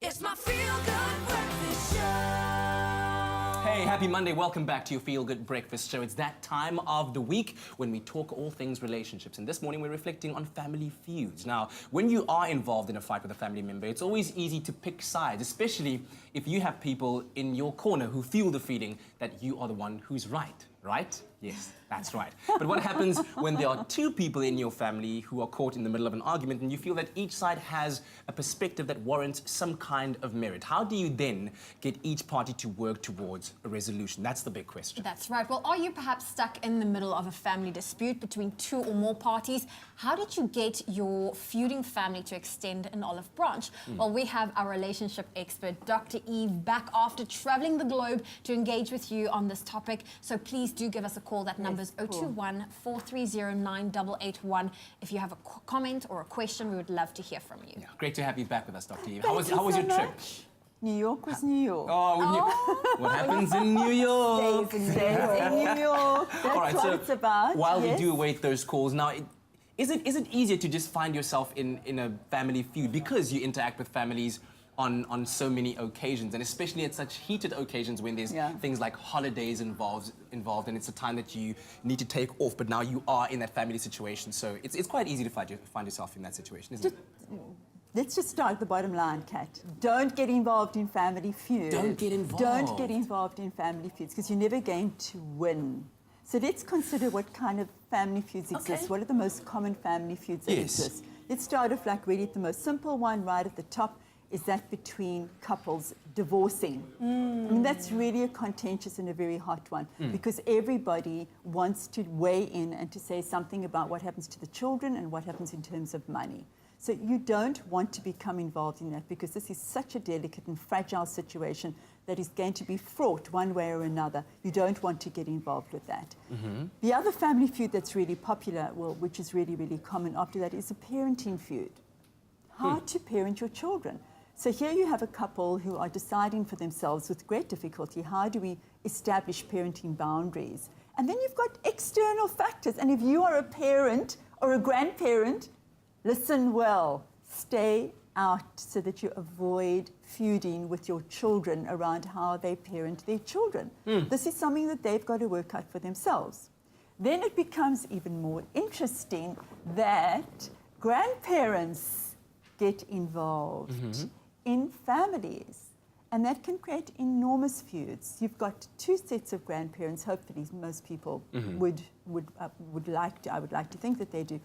It's my feel-good breakfast show. Hey, happy Monday. Welcome back to your Feel Good Breakfast Show. It's that time of the week when we talk all things relationships. And this morning we're reflecting on family feuds. Now, when you are involved in a fight with a family member, it's always easy to pick sides, especially if you have people in your corner who feel the feeling that you are the one who's right. Right? Yes, that's right. But what happens when there are two people in your family who are caught in the middle of an argument and you feel that each side has a perspective that warrants some kind of merit? How do you then get each party to work towards a resolution? That's the big question. That's right. Well, are you perhaps stuck in the middle of a family dispute between two or more parties? How did you get your feuding family to extend an olive branch? Well, we have our relationship expert, Dr. Eve, back after traveling the globe to engage with you on this topic. So please do give us a call. That number is 021 430 9881. If you have a comment or a question, we would love to hear from you. Yeah, great to have you back with us, Dr. Eve. Thank How was you your so trip? much. New York was New York. What happens in New York? Stays in New York. That's All right, what so it's about. while yes. we do await those calls, now, is it easier to just find yourself in a family feud because you interact with families on so many occasions, and especially at such heated occasions when there's things like holidays involved, and it's a time that you need to take off, but now you are in that family situation, so it's quite easy to find yourself in that situation, isn't it? Let's just start at the bottom line, Kat. Don't get involved in family feuds. Don't get involved. Don't get involved in family feuds because you're never going to win. So let's consider what kind of family feuds exist. What are the most common family feuds that exist? Let's start off like really the most simple one right at the top is that between couples divorcing. I mean, that's really a contentious and a very hot one because everybody wants to weigh in and to say something about what happens to the children and what happens in terms of money. So you don't want to become involved in that because this is such a delicate and fragile situation that is going to be fraught one way or another. You don't want to get involved with that. The other family feud that's really popular, well, which is really, really common after that, is a parenting feud. How to parent your children. So here you have a couple who are deciding for themselves with great difficulty, how do we establish parenting boundaries? And then you've got external factors. And if you are a parent or a grandparent, listen well, stay out so that you avoid feuding with your children around how they parent their children. This is something that they've got to work out for themselves. Then it becomes even more interesting that grandparents get involved in families, and that can create enormous feuds. You've got two sets of grandparents, hopefully most people would like to, I would like to think that they do,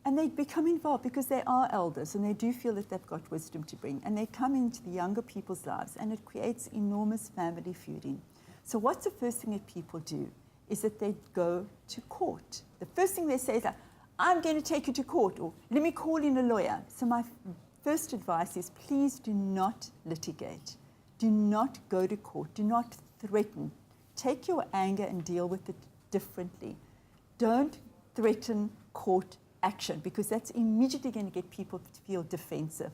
and they become involved because they are elders and they do feel that they've got wisdom to bring, and they come into the younger people's lives, and it creates enormous family feuding. So what's the first thing that people do is that they go to court. The first thing they say is like, I'm going to take you to court, or let me call in a lawyer. So my first advice is please do not litigate. Do not go to court. Do not threaten. Take your anger and deal with it differently. Don't threaten court action because that's immediately going to get people to feel defensive.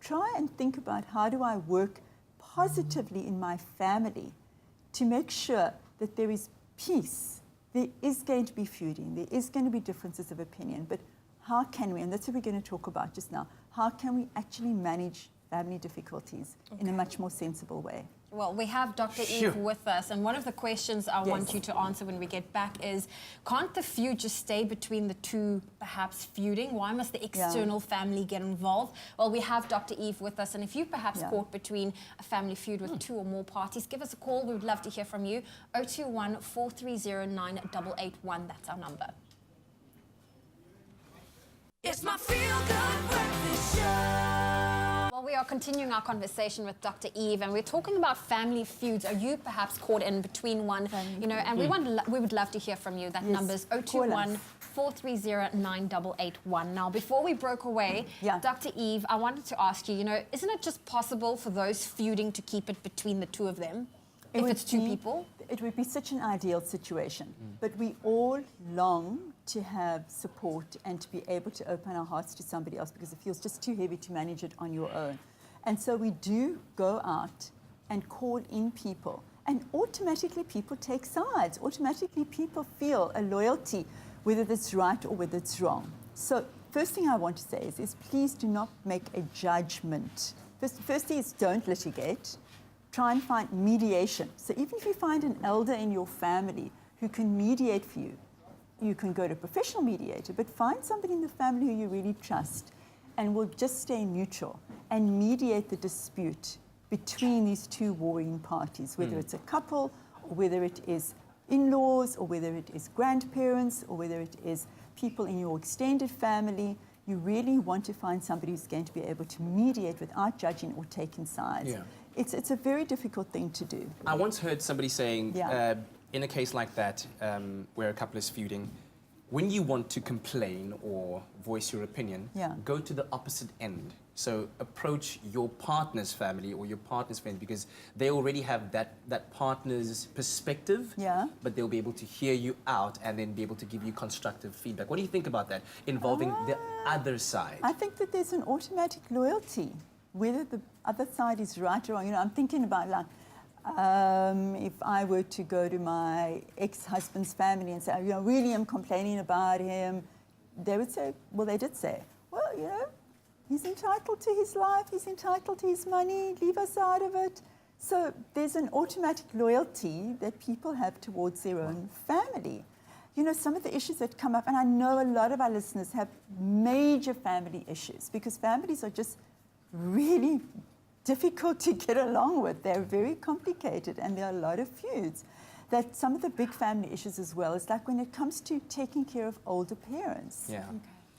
Try and think about how do I work positively in my family to make sure that there is peace. There is going to be feuding. There is going to be differences of opinion, but how can we, and that's what we're going to talk about just now, how can we actually manage family difficulties in a much more sensible way? Well, we have Dr. Eve with us, and one of the questions I want you to answer when we get back is, can't the feud just stay between the two perhaps feuding? Why must the external family get involved? Well, we have Dr. Eve with us, and if you perhaps caught between a family feud with two or more parties, give us a call. We would love to hear from you. 021 430 9881. That's our number. It's my feel-good breakfast show. Well, we are continuing our conversation with Dr. Eve, and we're talking about family feuds. Are you perhaps caught in between one? You know, and we would love to hear from you. That number is 021 430 9881. Now, before we broke away, Dr. Eve, I wanted to ask you, you know, isn't it just possible for those feuding to keep it between the two of them? If it's two people? It would be such an ideal situation. But we all long to have support and to be able to open our hearts to somebody else because it feels just too heavy to manage it on your own. And so we do go out and call in people. And automatically people take sides. Automatically people feel a loyalty, whether that's right or whether it's wrong. So first thing I want to say is please do not make a judgment Firstly, is don't litigate. Try and find mediation. So even if you find an elder in your family who can mediate for you, you can go to a professional mediator, but find somebody in the family who you really trust and will just stay neutral and mediate the dispute between these two warring parties, whether it's a couple or whether it is in-laws or whether it is grandparents or whether it is people in your extended family. You really want to find somebody who's going to be able to mediate without judging or taking sides. Yeah. It's a very difficult thing to do. I once heard somebody saying, Yeah. in a case like that, where a couple is feuding, when you want to complain or voice your opinion, Yeah. go to the opposite end. So approach your partner's family or your partner's friend because they already have that partner's perspective, Yeah. but they'll be able to hear you out and then be able to give you constructive feedback. What do you think about that, involving the other side? I think that there's an automatic loyalty, whether the other side is right or wrong. You know, I'm thinking about like, if I were to go to my ex-husband's family and say, you know, really I'm complaining about him, they would say, well, they did say, well, you know, he's entitled to his life, he's entitled to his money, leave us out of it. So there's an automatic loyalty that people have towards their own family. You know, some of the issues that come up, and I know a lot of our listeners have major family issues because families are just really difficult to get along with. They're very complicated and there are a lot of feuds. That some of the big family issues as well is like when it comes to taking care of older parents. Yeah.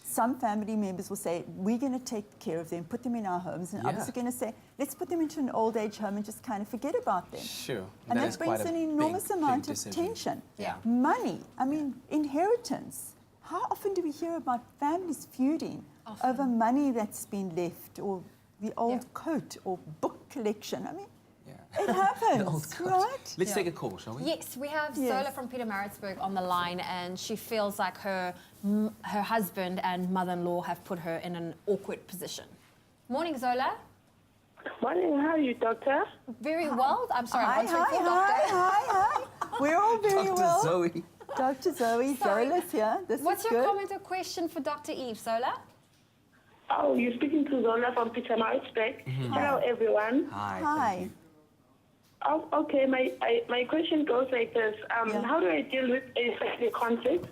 Some family members will say, we're going to take care of them, put them in our homes, and others Yeah. are going to say, let's put them into an old age home and just kind of forget about them. Sure. And is that brings quite a an enormous big amount of decision. tension. Yeah. Money, I mean, inheritance. How often do we hear about families feuding over money that's been left or the old coat or book collection? I mean, Yeah. it happens, The old coat. right? Let's take a call, shall we? Yes, we have Yes. Zola from Pietermaritzburg on the line, and she feels like her husband and mother-in-law have put her in an awkward position. Morning, Zola. Morning, how are you, doctor? Very well. I'm sorry, Hi, I'm answering hi, for doctor. hi. We're all very Dr. well. Zoe. Dr. Zoe, Sorry. Zola's here. This What's is your good. comment or question for Dr. Eve, Zola? Oh, you're speaking to Zola from Pietermaritzburg. Hello, everyone. Hi. Hi. Thank you. Oh, okay, my question goes like this. Yeah. How do I deal with a family conflict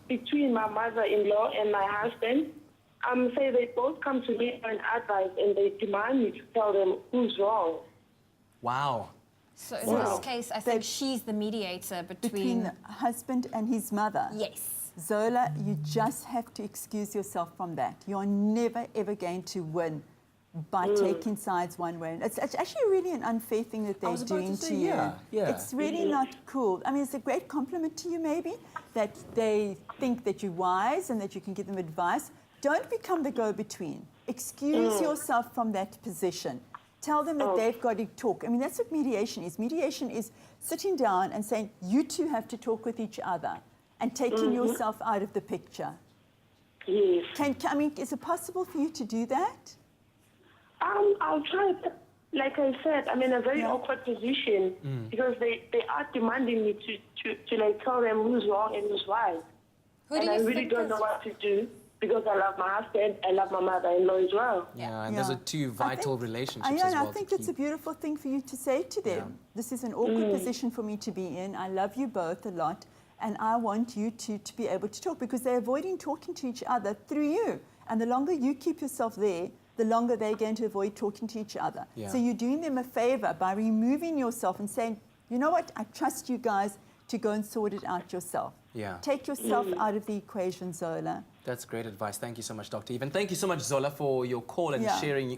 between my mother-in-law and my husband? Say they both come to me for an advice and they demand me to tell them who's wrong. Wow. So in Wow. this case, I think she's the mediator Between the husband and his mother. Yes. Zola, you just have to excuse yourself from that. You're never, ever going to win by taking sides one way. It's actually really an unfair thing that I they're was about to doing say, to you. yeah. It's really not cool. I mean, it's a great compliment to you, maybe, that they think that you're wise and that you can give them advice. Don't become the go-between. Excuse yourself from that position. Tell them that they've got to talk. I mean, that's what mediation is. Mediation is sitting down and saying, you two have to talk with each other and taking yourself out of the picture. Yes. I mean, is it possible for you to do that? I'll try. Like I said, I'm in a very Yeah. awkward position because they are demanding me to like tell them who's wrong and who's right. Who do And I you really think don't is- know what to do because I love my husband, I love my mother-in-law as well. Yeah, and those are two vital relationships yeah, as well. I think to it's a keep. beautiful thing for you to say to them. This is an awkward position for me to be in. I love you both a lot, and I want you to be able to talk because they're avoiding talking to each other through you. And the longer you keep yourself there, the longer they're going to avoid talking to each other. Yeah. So you're doing them a favor by removing yourself and saying, you know what, I trust you guys to go and sort it out yourself. Yeah. Take yourself out of the equation, Zola. That's great advice. Thank you so much, Dr. Eve. And thank you so much, Zola, for your call and Yeah. sharing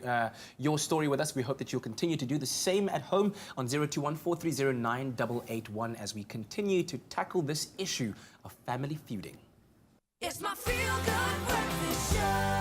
your story with us. We hope that you'll continue to do the same at home on 021-430-9881 as we continue to tackle this issue of family feuding. It's my feel good breakfast show.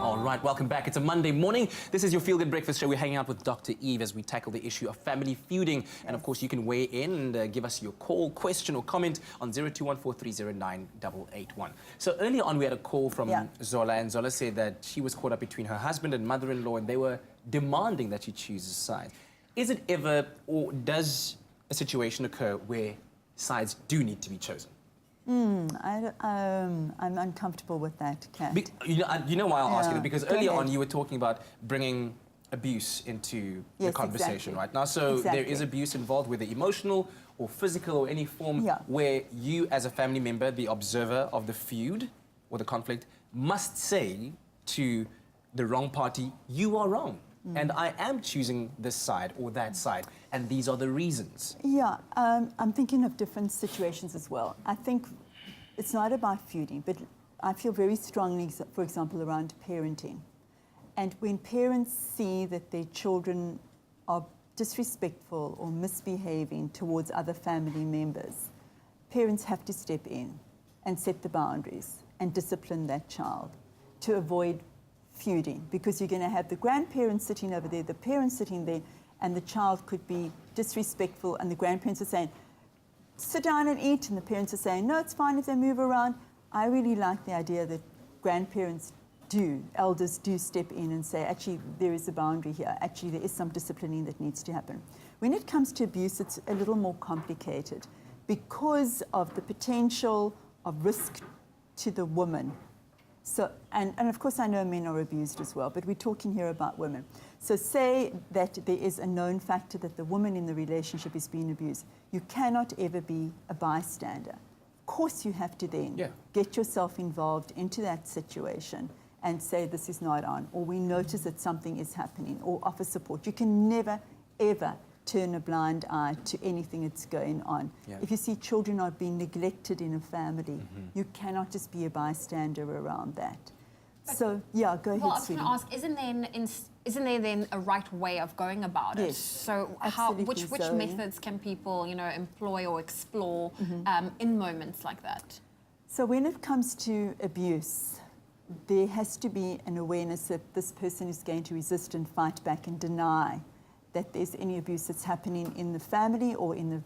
All right, welcome back. It's a Monday morning. This is your Feel Good Breakfast Show. We're hanging out with Dr. Eve as we tackle the issue of family feuding. And of course, you can weigh in and give us your call, question, or comment on 021-430-9881. So earlier on, we had a call from Zola, and Zola said that she was caught up between her husband and mother-in-law, and they were demanding that she choose a side. Is it ever, or does a situation occur where sides do need to be chosen? I'm uncomfortable with that, Kat. You know why I'll ask you Yeah. that? Because Go earlier ahead. on you were talking about bringing abuse into the Yes, conversation, exactly. right? Now, so there is Exactly. abuse involved, whether emotional or physical or any form, Yeah. where you as a family member, the observer of the feud or the conflict, must say to the wrong party, you are wrong. And I am choosing this side or that side, and these are the reasons. Yeah, I'm thinking of different situations as well. I think it's not about feuding, but I feel very strongly, for example, around parenting. And when parents see that their children are disrespectful or misbehaving towards other family members, parents have to step in and set the boundaries and discipline that child to avoid feuding, because you're going to have the grandparents sitting over there, the parents sitting there, and the child could be disrespectful, and the grandparents are saying, sit down and eat, and the parents are saying, no, it's fine if they move around. I really like the idea that grandparents elders do step in and say, actually, there is a boundary here. Actually, there is some disciplining that needs to happen. When it comes to abuse, it's a little more complicated because of the potential of risk to the woman. So, and of course I know men are abused as well, but we're talking here about women. So say that there is a known factor that the woman in the relationship is being abused. You cannot ever be a bystander. Of course you have to then get yourself involved into that situation and say this is not on, or we notice that something is happening, or offer support. You can never, ever turn a blind eye to anything that's going on. Yeah. If you see children are being neglected in a family, you cannot just be a bystander around that. So, yeah, go ahead, Well, I was sweetie. going to ask, isn't there then a right way of going about it? Yes, So absolutely, which Zoe. methods can people, employ or explore in moments like that? So when it comes to abuse, there has to be an awareness that this person is going to resist and fight back and deny that there's any abuse that's happening in the family or in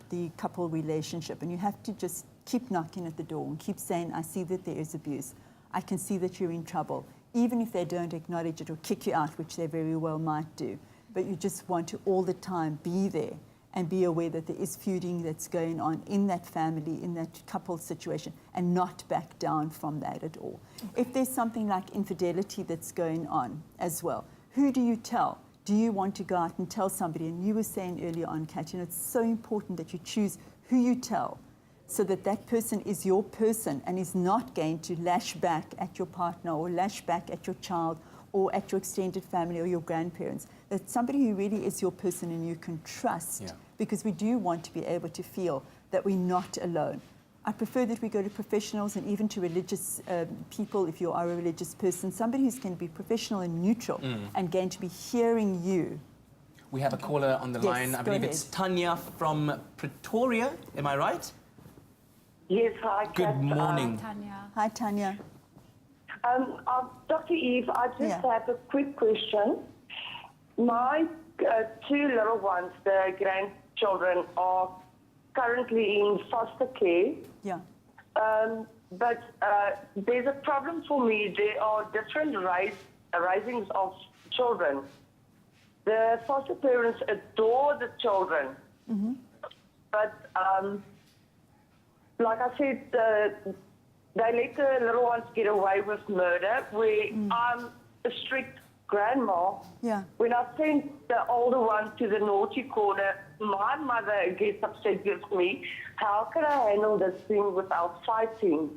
the couple relationship. And you have to just keep knocking at the door and keep saying, I see that there is abuse. I can see that you're in trouble. Even if they don't acknowledge it or kick you out, which they very well might do. But you just want to all the time be there and be aware that there is feuding that's going on in that family, in that couple situation, and not back down from that at all. Okay. If there's something like infidelity that's going on as well, who do you tell? Do you want to go out and tell somebody? And you were saying earlier on, Kat, it's so important that you choose who you tell so that that person is your person and is not going to lash back at your partner or lash back at your child or at your extended family or your grandparents. That somebody who really is your person and you can trust, because we do want to be able to feel that we're not alone. I prefer that we go to professionals and even to religious people, if you are a religious person, somebody who's going to be professional and neutral and going to be hearing you. We have a caller on the line. I believe it's Tanya from Pretoria. Am I right? Yes, hi, Good Kat. morning. Tanya. Hi, Tanya. Dr. Eve, I just have a quick question. My two little ones, the grandchildren, are currently in foster care. Yeah. But there's a problem for me. There are different risings of children. The foster parents adore the children. But like I said, they let the little ones get away with murder, where I'm a strict grandma. Yeah. When I send the older one to the naughty corner, my mother gets upset with me. How can I handle this thing without fighting?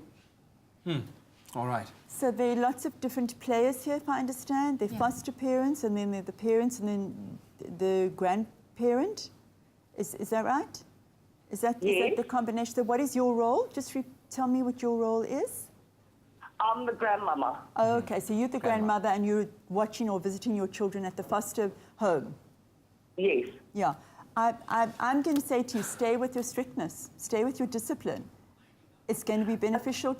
All right. So there are lots of different players here, if I understand. They're foster parents, and then they're the parents, and then the grandparent. Is that right? Is that the combination? So what is your role? Just tell me what your role is. I'm the grandmama. Oh, okay. So you're the grandmother, and you're watching or visiting your children at the foster home. Yes. Yeah. I'm going to say to you, stay with your strictness. Stay with your discipline. It's going to be beneficial.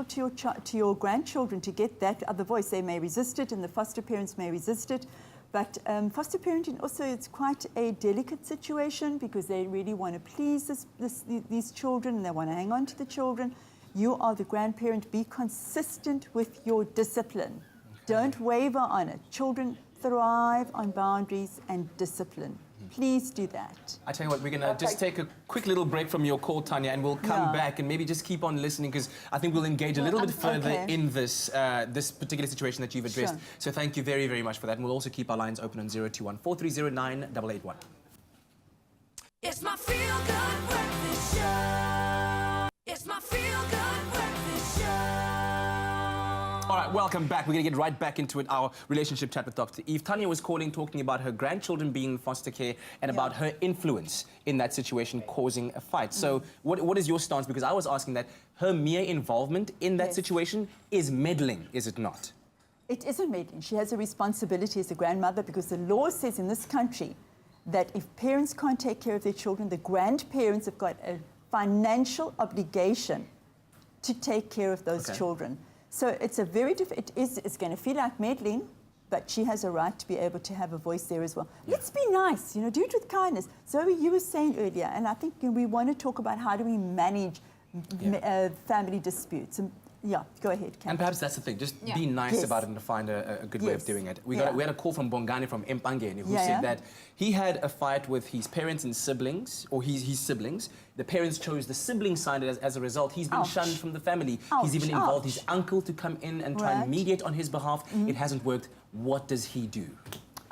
To your grandchildren to get that other voice. They may resist it, and the foster parents may resist it. But foster parenting also, it's quite a delicate situation because they really want to please these children and they want to hang on to the children. You are the grandparent. Be consistent with your discipline. Okay. Don't waver on it. Children thrive on boundaries and discipline. Please do that. I tell you what, we're going to just take a quick little break from your call, Tanya, and we'll come back and maybe just keep on listening, because I think we'll engage a little bit further in this this particular situation that you've addressed. Sure. So thank you very, very much for that. And we'll also keep our lines open on 021 4309 881. It's my feel-good breakfast show. It's my feel-good breakfast show. All right, welcome back. We're going to get right back into it, our relationship chat with Dr. Eve. Tanya was calling, talking about her grandchildren being in foster care and about her influence in that situation causing a fight. So what is your stance? Because I was asking that her mere involvement in that situation is meddling, is it not? It isn't meddling. She has a responsibility as a grandmother, because the law says in this country that if parents can't take care of their children, the grandparents have got a financial obligation to take care of those children. So it's a very it's going to feel like meddling, but she has a right to be able to have a voice there as well. Let's be nice, you know, do it with kindness. Zoe, you were saying earlier, and I think we want to talk about how do we manage family disputes. And, go ahead, Cam. And perhaps that's the thing, just be nice about it and find a good way of doing it. We had a call from Bongani from Empangeni who said that he had a fight with his parents and siblings, or his siblings. The parents chose the sibling side, as a result, he's been shunned from the family. He's even involved his uncle to come in and try and mediate on his behalf. It hasn't worked. What does he do?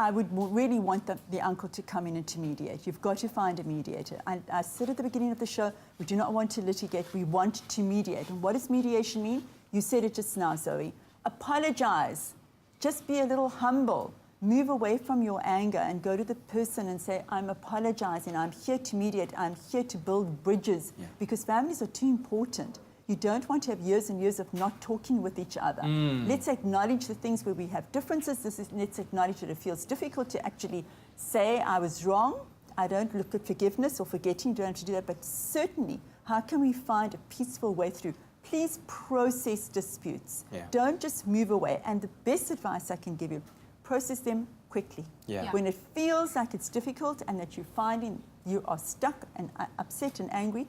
I would really want the uncle to come in and to mediate. You've got to find a mediator. I said at the beginning of the show, we do not want to litigate, we want to mediate. And what does mediation mean? You said it just now, Zoe. Apologize. Just be a little humble. Move away from your anger and go to the person and say, I'm apologizing, I'm here to mediate, I'm here to build bridges, because families are too important. You don't want to have years and years of not talking with each other. Let's acknowledge the things where we have differences. Let's acknowledge that it feels difficult to actually say, I was wrong. I don't look at forgiveness or forgetting. You don't have to do that. But certainly, how can we find a peaceful way through? Please process disputes. Don't just move away. And the best advice I can give you, process them quickly. When it feels like it's difficult and that you're finding you are stuck and upset and angry,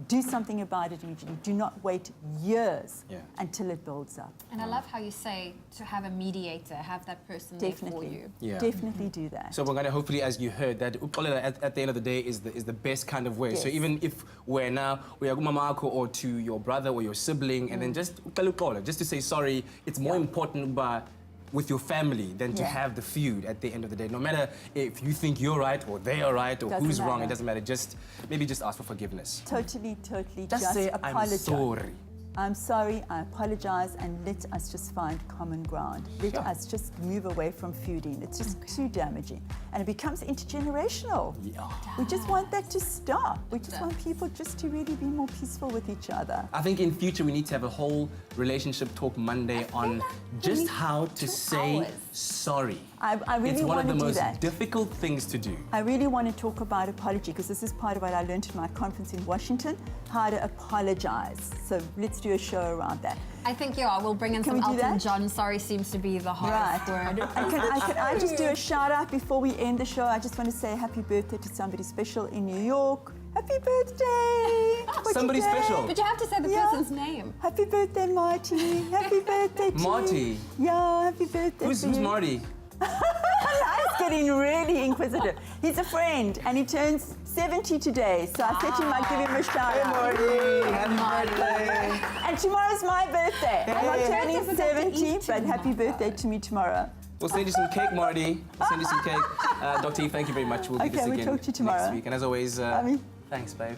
do something about it immediately. Do not wait years until it builds up. And I love how you say to have a mediator, have that person there for you. Definitely do that. So we're going to hopefully, as you heard, that at the end of the day is the best kind of way. So even if we are mamako or to your brother or your sibling, and then just to say sorry, it's more important with your family than to have the feud at the end of the day. No matter if you think you're right or they are right or who's wrong, it doesn't matter. Maybe just ask for forgiveness. Totally. Just say, apologize. I'm sorry. I'm sorry, I apologize, and let us just find common ground. Let us just move away from feuding. It's just too damaging. And it becomes intergenerational. We just want that to stop. We just want people just to really be more peaceful with each other. I think in future we need to have a whole relationship talk Monday on just how to say sorry. I really want to do that. It's one of the most difficult things to do. I really want to talk about apology, because this is part of what I learned at my conference in Washington, how to apologize. So let's do a show around that. I think, we'll bring in some Elton John. Sorry seems to be the hardest word. And can I just do a shout out before we end the show? I just want to say happy birthday to somebody special in New York. Happy birthday! Somebody special? But you have to say the person's name. Happy birthday, Marty. Happy birthday to Marty? Yeah, happy birthday. Who's Marty? He's getting really inquisitive. He's a friend, and he turns 70 today, so I said to him I'd give him a shout out. Marty! Happy birthday! And tomorrow's my birthday. I'm not turning 70, but happy birthday to me tomorrow. We'll send you some cake, Marty. We'll send you some cake. Dr. Eve, thank you very much. We'll do this again we'll talk to you tomorrow. next week. And as always, thanks, babe.